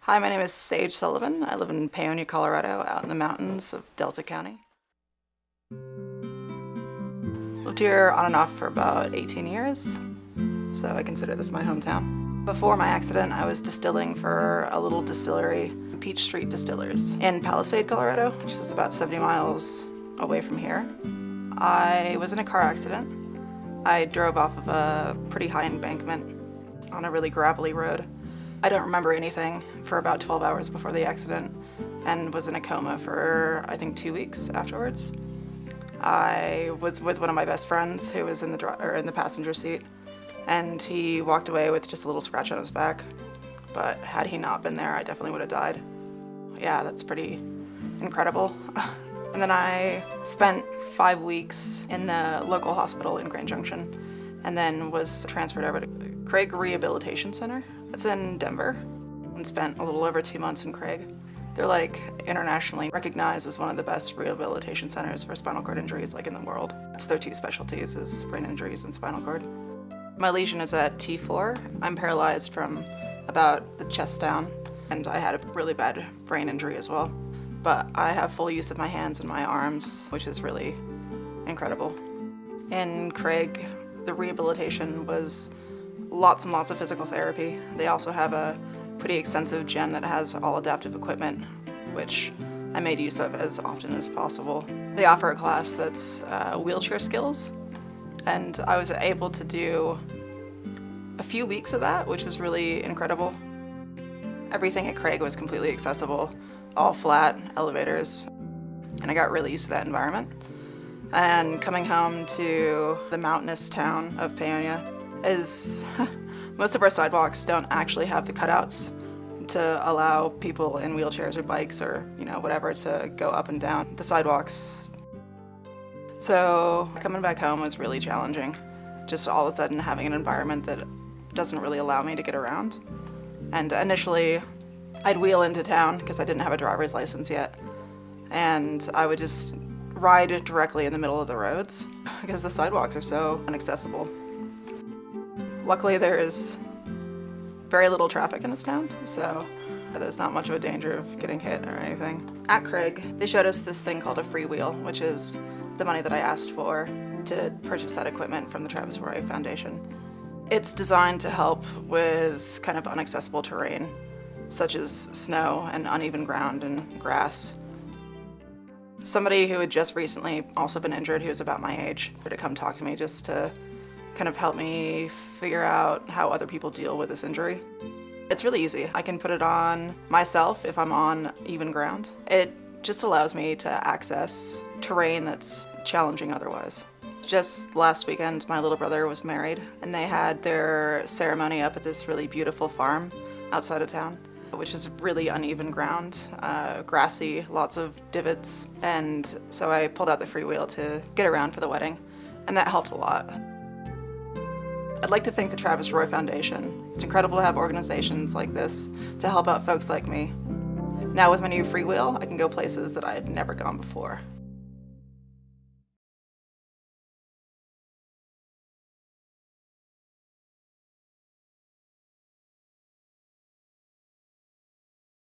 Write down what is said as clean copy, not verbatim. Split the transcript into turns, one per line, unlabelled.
Hi, my name is Sullivan. I live in Paonia, Colorado, out in the mountains of Delta County. Lived here on and off for about 18 years, so I consider this my hometown. Before my accident, I was distilling for a little distillery, Peach Street Distillers, in Palisade, Colorado, which is about 70 miles away from here. I was in a car accident. I drove off of a pretty high embankment on a really gravelly road. I don't remember anything for about 12 hours before the accident and was in a coma for, I think, 2 weeks afterwards. I was with one of my best friends who was in the passenger seat, and he walked away with just a little scratch on his back. But had he not been there, I definitely would have died. Yeah, that's pretty incredible. And then I spent 5 weeks in the local hospital in Grand Junction, and then was transferred over to Craig Rehabilitation Center. It's in Denver, and spent a little over 2 months in Craig. They're like internationally recognized as one of the best rehabilitation centers for spinal cord injuries like in the world. It's their two specialties is brain injuries and spinal cord. My lesion is at T4. I'm paralyzed from about the chest down, and I had a really bad brain injury as well. But I have full use of my hands and my arms, which is really incredible. In Craig, the rehabilitation was lots and lots of physical therapy. They also have a pretty extensive gym that has all adaptive equipment, which I made use of as often as possible. They offer a class that's wheelchair skills, and I was able to do a few weeks of that, which was really incredible. Everything at Craig was completely accessible, all flat, elevators, and I got really used to that environment. And coming home to the mountainous town of Paonia is most of our sidewalks don't actually have the cutouts to allow people in wheelchairs or bikes or, whatever to go up and down the sidewalks. So coming back home was really challenging. Just all of a sudden having an environment that doesn't really allow me to get around. And initially I'd wheel into town because I didn't have a driver's license yet. And I would just ride directly in the middle of the roads because the sidewalks are so inaccessible. Luckily, there is very little traffic in this town, so there's not much of a danger of getting hit or anything. At Craig, they showed us this thing called a Freewheel, which is the money that I asked for to purchase that equipment from the Travis Roy Foundation. It's designed to help with kind of inaccessible terrain, such as snow and uneven ground and grass. Somebody who had just recently also been injured, who was about my age, to come talk to me just to kind of help me figure out how other people deal with this injury. It's really easy. I can put it on myself if I'm on even ground. It just allows me to access terrain that's challenging otherwise. Just last weekend, my little brother was married, and they had their ceremony up at this really beautiful farm outside of town, which is really uneven ground, grassy, lots of divots, and so I pulled out the Freewheel to get around for the wedding, and that helped a lot. I'd like to thank the Travis Roy Foundation. It's incredible to have organizations like this to help out folks like me. Now with my new Freewheel, I can go places that I had never gone before.